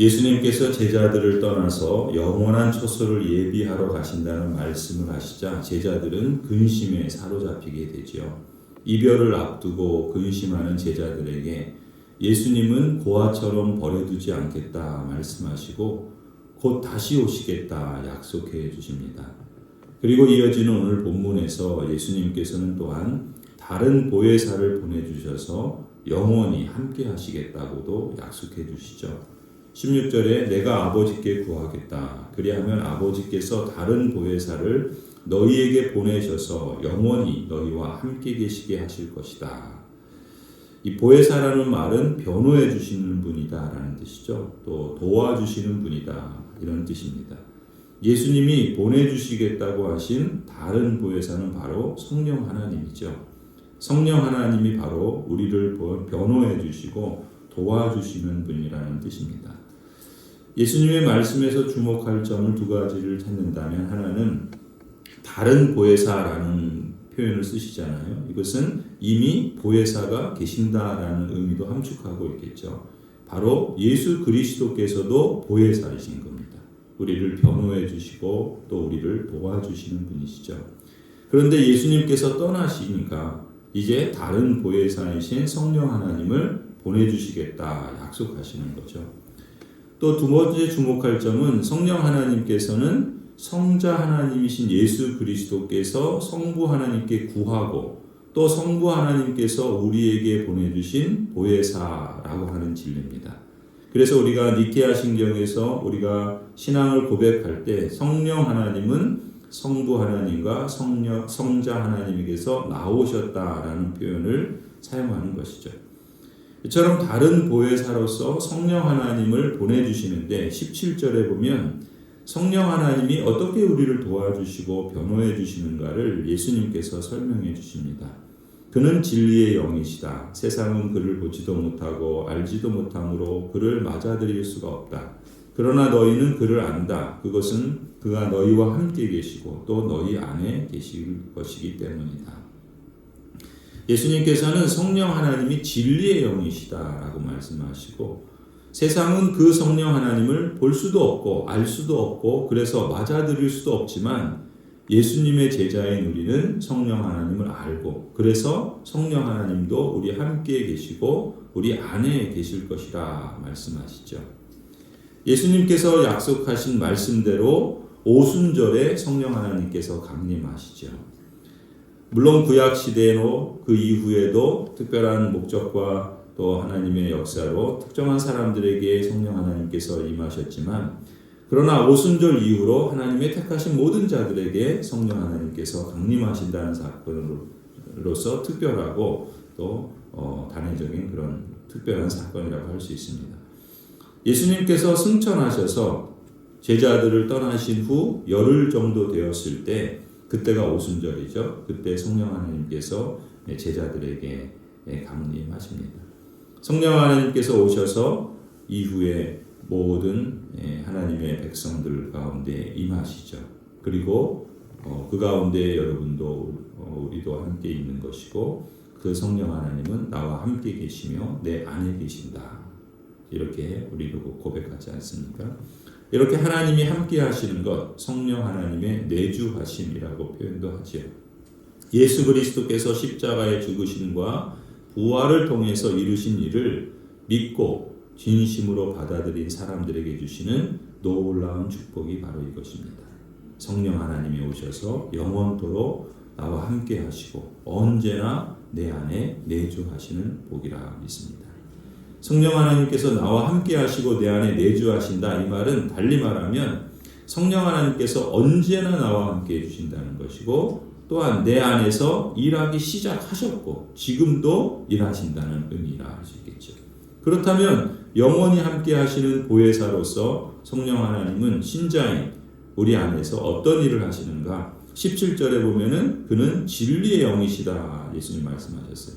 예수님께서 제자들을 떠나서 영원한 처소를 예비하러 가신다는 말씀을 하시자 제자들은 근심에 사로잡히게 되지요. 이별을 앞두고 근심하는 제자들에게 예수님은 고아처럼 버려두지 않겠다 말씀하시고 곧 다시 오시겠다 약속해 주십니다. 그리고 이어지는 오늘 본문에서 예수님께서는 또한 다른 보혜사를 보내주셔서 영원히 함께 하시겠다고도 약속해 주시죠. 16절에 내가 아버지께 구하겠다. 그리하면 아버지께서 다른 보혜사를 너희에게 보내셔서 영원히 너희와 함께 계시게 하실 것이다. 이 보혜사라는 말은 변호해 주시는 분이다 라는 뜻이죠. 또 도와주시는 분이다 이런 뜻입니다. 예수님이 보내주시겠다고 하신 다른 보혜사는 바로 성령 하나님이죠. 성령 하나님이 바로 우리를 변호해 주시고 도와주시는 분이라는 뜻입니다. 예수님의 말씀에서 주목할 점을 두 가지를 찾는다면 하나는 다른 보혜사라는 표현을 쓰시잖아요. 이것은 이미 보혜사가 계신다라는 의미도 함축하고 있겠죠. 바로 예수 그리스도께서도 보혜사이신 겁니다. 우리를 변호해 주시고 또 우리를 도와주시는 분이시죠. 그런데 예수님께서 떠나시니까 이제 다른 보혜사이신 성령 하나님을 보내주시겠다 약속하시는 거죠. 또 두 번째 주목할 점은 성령 하나님께서는 성자 하나님이신 예수 그리스도께서 성부 하나님께 구하고 또 성부 하나님께서 우리에게 보내주신 보혜사라고 하는 진리입니다. 그래서 우리가 니케아 신경에서 우리가 신앙을 고백할 때 성령 하나님은 성부 하나님과 성자 하나님에게서 나오셨다라는 표현을 사용하는 것이죠. 이처럼 다른 보혜사로서 성령 하나님을 보내주시는데 17절에 보면 성령 하나님이 어떻게 우리를 도와주시고 변호해 주시는가를 예수님께서 설명해 주십니다. 그는 진리의 영이시다. 세상은 그를 보지도 못하고 알지도 못하므로 그를 맞아들일 수가 없다. 그러나 너희는 그를 안다. 그것은 그가 너희와 함께 계시고 또 너희 안에 계실 것이기 때문이다. 예수님께서는 성령 하나님이 진리의 영이시다라고 말씀하시고 세상은 그 성령 하나님을 볼 수도 없고 알 수도 없고 그래서 맞아들일 수도 없지만 예수님의 제자인 우리는 성령 하나님을 알고 그래서 성령 하나님도 우리 함께 계시고 우리 안에 계실 것이라 말씀하시죠. 예수님께서 약속하신 말씀대로 오순절에 성령 하나님께서 강림하시죠. 물론 구약 시대로 그 이후에도 특별한 목적과 또 하나님의 역사로 특정한 사람들에게 성령 하나님께서 임하셨지만 그러나 오순절 이후로 하나님의 택하신 모든 자들에게 성령 하나님께서 강림하신다는 사건으로서 특별하고 또 단회적인 그런 특별한 사건이라고 할 수 있습니다. 예수님께서 승천하셔서 제자들을 떠나신 후 열흘 정도 되었을 때 그때가 오순절이죠. 그때 성령 하나님께서 제자들에게 강림하십니다. 성령 하나님께서 오셔서 이후에 모든 하나님의 백성들 가운데 임하시죠. 그리고 그 가운데 여러분도 우리도 함께 있는 것이고 그 성령 하나님은 나와 함께 계시며 내 안에 계신다. 이렇게 우리도 고백하지 않습니까? 이렇게 하나님이 함께 하시는 것, 성령 하나님의 내주하심이라고 표현도 하지요. 예수 그리스도께서 십자가에 죽으심과 부활을 통해서 이루신 일을 믿고 진심으로 받아들인 사람들에게 주시는 놀라운 축복이 바로 이것입니다. 성령 하나님이 오셔서 영원토록 나와 함께 하시고 언제나 내 안에 내주하시는 복이라 믿습니다. 성령 하나님께서 나와 함께 하시고 내 안에 내주하신다. 이 말은 달리 말하면 성령 하나님께서 언제나 나와 함께 해주신다는 것이고 또한 내 안에서 일하기 시작하셨고 지금도 일하신다는 의미라 할 수 있겠죠. 그렇다면 영원히 함께 하시는 보혜사로서 성령 하나님은 신자인 우리 안에서 어떤 일을 하시는가? 17절에 보면은 그는 진리의 영이시다. 예수님 말씀하셨어요.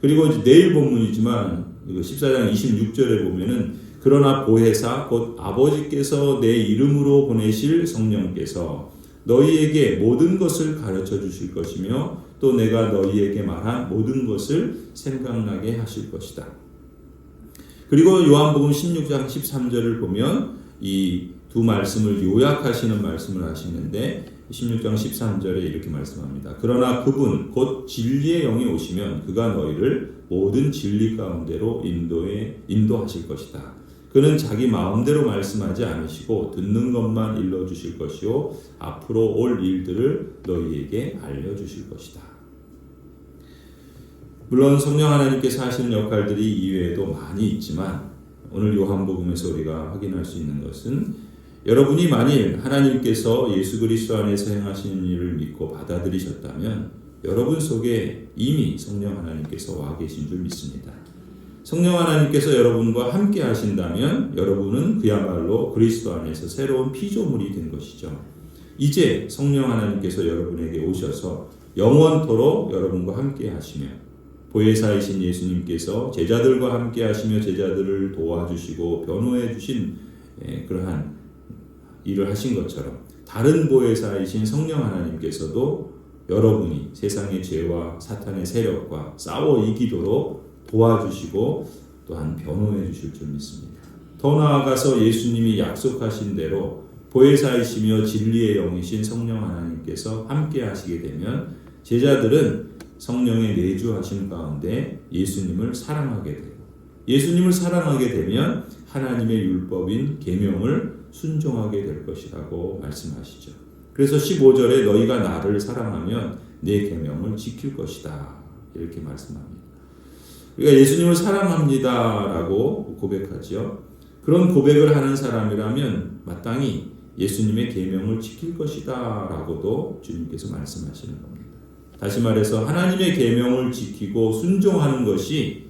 그리고 이제 내일 본문이지만 14장 26절에 보면은 그러나 보혜사 곧 아버지께서 내 이름으로 보내실 성령께서 너희에게 모든 것을 가르쳐 주실 것이며 또 내가 너희에게 말한 모든 것을 생각나게 하실 것이다. 그리고 요한복음 16장 13절을 보면 이 두 말씀을 요약하시는 말씀을 하시는데 16장 13절에 이렇게 말씀합니다. 그러나 그분 곧 진리의 영이 오시면 그가 너희를 모든 진리 가운데로 인도하실 것이다. 그는 자기 마음대로 말씀하지 않으시고 듣는 것만 일러주실 것이요 앞으로 올 일들을 너희에게 알려주실 것이다. 물론 성령 하나님께서 하시는 역할들이 이외에도 많이 있지만 오늘 요한복음에서 우리가 확인할 수 있는 것은 여러분이 만일 하나님께서 예수 그리스도 안에서 행하시는 일을 믿고 받아들이셨다면 여러분 속에 이미 성령 하나님께서 와 계신 줄 믿습니다. 성령 하나님께서 여러분과 함께 하신다면 여러분은 그야말로 그리스도 안에서 새로운 피조물이 된 것이죠. 이제 성령 하나님께서 여러분에게 오셔서 영원토록 여러분과 함께 하시며 보혜사이신 예수님께서 제자들과 함께 하시며 제자들을 도와주시고 변호해 주신 그러한 일을 하신 것처럼 다른 보혜사이신 성령 하나님께서도 여러분이 세상의 죄와 사탄의 세력과 싸워 이기도록 도와주시고 또한 변호해 주실 줄 믿습니다. 더 나아가서 예수님이 약속하신 대로 보혜사이시며 진리의 영이신 성령 하나님께서 함께 하시게 되면 제자들은 성령의 내주하심 가운데 예수님을 사랑하게 되고 예수님을 사랑하게 되면 하나님의 율법인 계명을 순종하게 될 것이라고 말씀하시죠. 그래서 15절에 너희가 나를 사랑하면 내 계명을 지킬 것이다 이렇게 말씀합니다. 우리가 예수님을 사랑합니다라고 고백하죠. 그런 고백을 하는 사람이라면 마땅히 예수님의 계명을 지킬 것이다라고도 주님께서 말씀하시는 겁니다. 다시 말해서 하나님의 계명을 지키고 순종하는 것이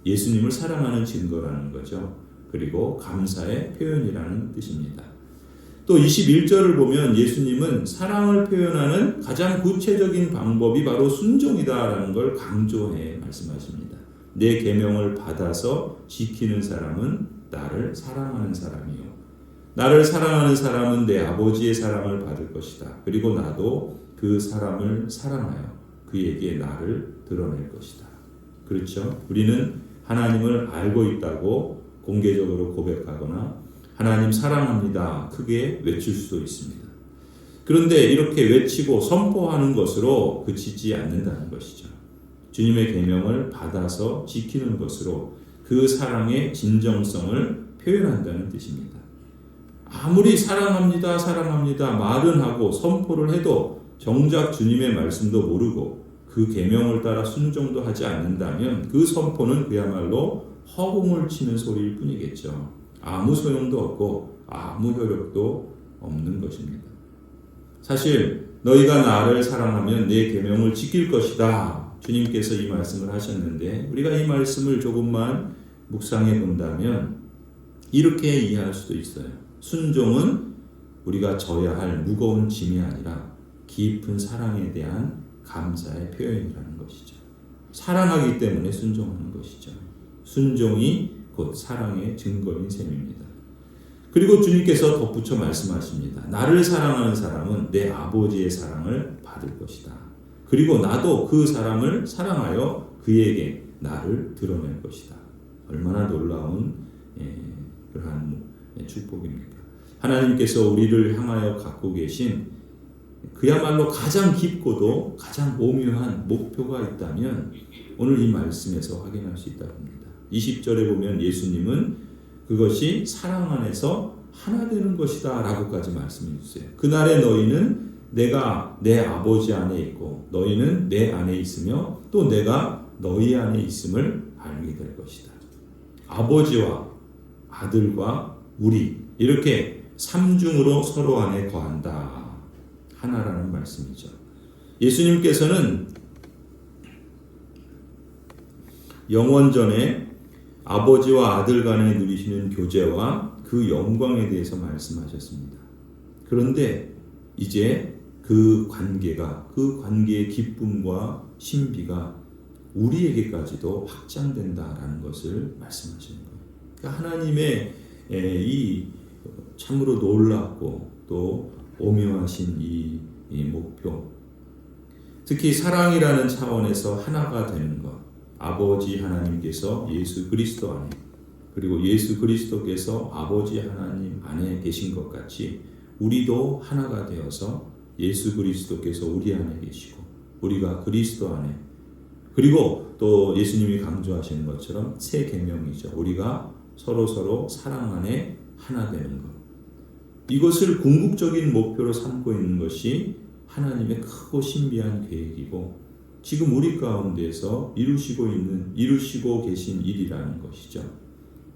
예수님을 사랑하는 증거라는 거죠. 그리고 감사의 표현이라는 뜻입니다. 또 21절을 보면 예수님은 사랑을 표현하는 가장 구체적인 방법이 바로 순종이다라는 걸 강조해 말씀하십니다. 내 계명을 받아서 지키는 사람은 나를 사랑하는 사람이요. 나를 사랑하는 사람은 내 아버지의 사랑을 받을 것이다. 그리고 나도 그 사람을 사랑하여 그에게 나를 드러낼 것이다. 그렇죠? 우리는 하나님을 알고 있다고 공개적으로 고백하거나 하나님 사랑합니다 크게 외칠 수도 있습니다. 그런데 이렇게 외치고 선포하는 것으로 그치지 않는다는 것이죠. 주님의 계명을 받아서 지키는 것으로 그 사랑의 진정성을 표현한다는 뜻입니다. 아무리 사랑합니다 말은 하고 선포를 해도 정작 주님의 말씀도 모르고 그 계명을 따라 순종도 하지 않는다면 그 선포는 그야말로 허공을 치는 소리일 뿐이겠죠. 아무 소용도 없고 아무 효력도 없는 것입니다. 사실 너희가 나를 사랑하면 내 계명을 지킬 것이다. 주님께서 이 말씀을 하셨는데 우리가 이 말씀을 조금만 묵상해 본다면 이렇게 이해할 수도 있어요. 순종은 우리가 져야 할 무거운 짐이 아니라 깊은 사랑에 대한 감사의 표현이라는 것이죠. 사랑하기 때문에 순종하는 것이죠. 순종이 곧 사랑의 증거인 셈입니다. 그리고 주님께서 덧붙여 말씀하십니다. 나를 사랑하는 사람은 내 아버지의 사랑을 받을 것이다. 그리고 나도 그 사람을 사랑하여 그에게 나를 드러낼 것이다. 얼마나 놀라운 그러한 축복입니까? 하나님께서 우리를 향하여 갖고 계신 그야말로 가장 깊고도 가장 오묘한 목표가 있다면 오늘 이 말씀에서 확인할 수 있다고 합니다. 20절에 보면 예수님은 그것이 사랑 안에서 하나 되는 것이다 라고까지 말씀해 주세요. 그날에 너희는 내가 내 아버지 안에 있고 너희는 내 안에 있으며 또 내가 너희 안에 있음을 알게 될 것이다. 아버지와 아들과 우리 이렇게 삼중으로 서로 안에 거한다. 하나라는 말씀이죠. 예수님께서는 영원전에 아버지와 아들 간에 누리시는 교제와 그 영광에 대해서 말씀하셨습니다. 그런데 이제 그 관계의 기쁨과 신비가 우리에게까지도 확장된다라는 것을 말씀하시는 거예요. 그러니까 하나님의 이 참으로 놀랍고 또 오묘하신 이 목표, 특히 사랑이라는 차원에서 하나가 되는 것, 아버지 하나님께서 예수 그리스도 안에 그리고 예수 그리스도께서 아버지 하나님 안에 계신 것 같이 우리도 하나가 되어서 예수 그리스도께서 우리 안에 계시고 우리가 그리스도 안에, 그리고 또 예수님이 강조하시는 것처럼 새 계명이죠. 우리가 서로 사랑 안에 하나 되는 것. 이것을 궁극적인 목표로 삼고 있는 것이 하나님의 크고 신비한 계획이고 지금 우리 가운데서 이루시고 계신 일이라는 것이죠.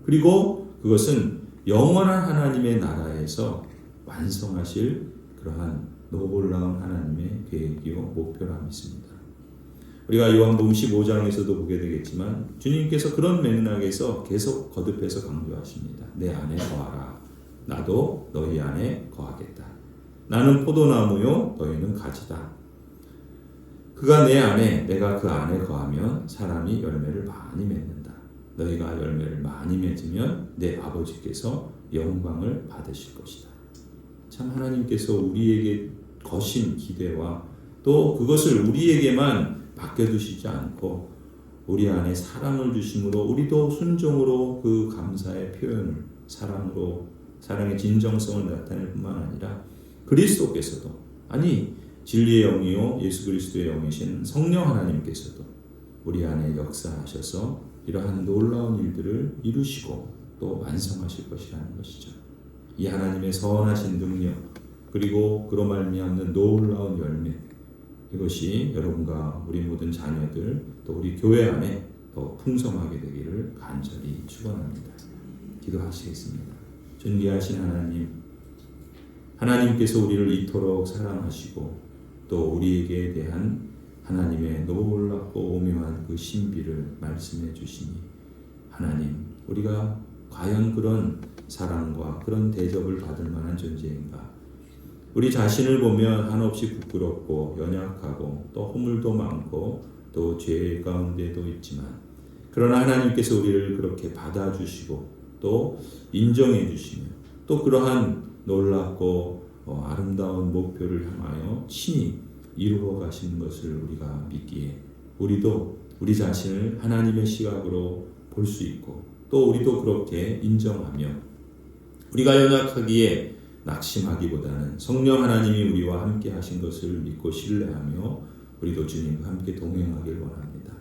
그리고 그것은 영원한 하나님의 나라에서 완성하실 그러한 놀라운 하나님의 계획이요 목표라 믿습니다. 우리가 요한복음 15장에서도 보게 되겠지만 주님께서 그런 맥락에서 계속 거듭해서 강조하십니다. 내 안에 거하라. 나도 너희 안에 거하겠다. 나는 포도나무요 너희는 가지다. 그가 내 안에 내가 그 안에 거하면 사람이 열매를 많이 맺는다. 너희가 열매를 많이 맺으면 내 아버지께서 영광을 받으실 것이다. 참 하나님께서 우리에게 거신 기대와 또 그것을 우리에게만 맡겨두시지 않고 우리 안에 사랑을 주심으로 우리도 순종으로 그 감사의 표현을 사랑의 진정성을 나타낼 뿐만 아니라 그리스도께서도 진리의 영이요 예수 그리스도의 영이신 성령 하나님께서도 우리 안에 역사하셔서 이러한 놀라운 일들을 이루시고 또 완성하실 것이라는 것이죠. 이 하나님의 선하신 능력 그리고 그로 말미암는 놀라운 열매, 이것이 여러분과 우리 모든 자녀들 또 우리 교회 안에 더 풍성하게 되기를 간절히 축원합니다. 기도하시겠습니다. 존귀하신 하나님께서 우리를 이토록 사랑하시고 또 우리에게 대한 하나님의 놀랍고 오묘한 그 신비를 말씀해 주시니 하나님, 우리가 과연 그런 사랑과 그런 대접을 받을 만한 존재인가? 우리 자신을 보면 한없이 부끄럽고 연약하고 또 허물도 많고 또 죄 가운데도 있지만 그러나 하나님께서 우리를 그렇게 받아주시고 또 인정해 주시며 또 그러한 놀랍고 아름다운 목표를 향하여 친히 이루어 가시는 것을 우리가 믿기에 우리도 우리 자신을 하나님의 시각으로 볼 수 있고 또 우리도 그렇게 인정하며 우리가 연약하기에 낙심하기보다는 성령 하나님이 우리와 함께 하신 것을 믿고 신뢰하며 우리도 주님과 함께 동행하길 원합니다.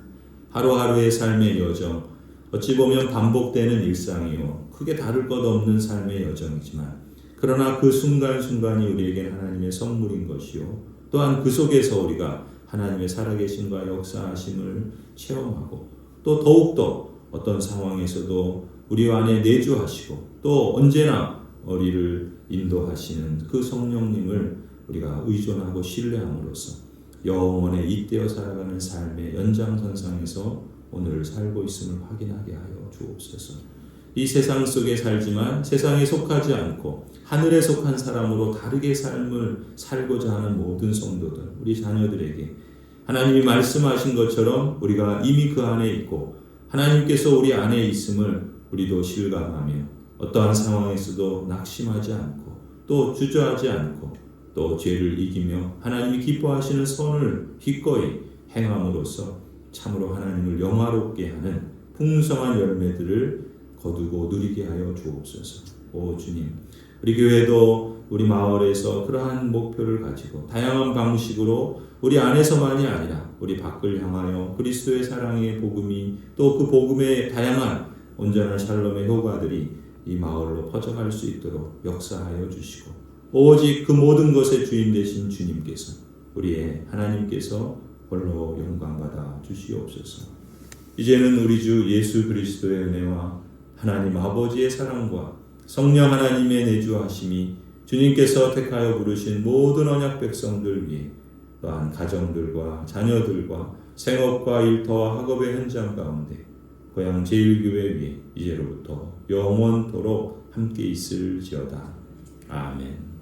하루하루의 삶의 여정, 어찌 보면 반복되는 일상이요 크게 다를 것 없는 삶의 여정이지만 그러나 그 순간순간이 우리에게 하나님의 선물인 것이요 또한 그 속에서 우리가 하나님의 살아계심과 역사하심을 체험하고 또 더욱더 어떤 상황에서도 우리 안에 내주하시고 또 언제나 우리를 인도하시는 그 성령님을 우리가 의존하고 신뢰함으로써 영원에 잇대어 살아가는 삶의 연장선상에서 오늘을 살고 있음을 확인하게 하여 주옵소서. 이 세상 속에 살지만 세상에 속하지 않고 하늘에 속한 사람으로 다르게 삶을 살고자 하는 모든 성도들, 우리 자녀들에게 하나님이 말씀하신 것처럼 우리가 이미 그 안에 있고 하나님께서 우리 안에 있음을 우리도 실감하며 어떠한 상황에서도 낙심하지 않고 또 주저하지 않고 또 죄를 이기며 하나님이 기뻐하시는 선을 기꺼이 행함으로써 참으로 하나님을 영화롭게 하는 풍성한 열매들을 거두고 누리게 하여 주옵소서. 오 주님, 우리 교회도 우리 마을에서 그러한 목표를 가지고 다양한 방식으로 우리 안에서만이 아니라 우리 밖을 향하여 그리스도의 사랑의 복음이 또 그 복음의 다양한 온전한 샬롬의 효과들이 이 마을로 퍼져갈 수 있도록 역사하여 주시고 오직 그 모든 것의 주인 되신 주님께서 우리의 하나님께서 홀로 영광받아 주시옵소서. 이제는 우리 주 예수 그리스도의 은혜와 하나님 아버지의 사랑과 성령 하나님의 내주하심이 주님께서 택하여 부르신 모든 언약 백성들 위해 또한 가정들과 자녀들과 생업과 일터와 학업의 현장 가운데 고향 제일교회 위에 이제로부터 영원토록 함께 있을지어다. 아멘.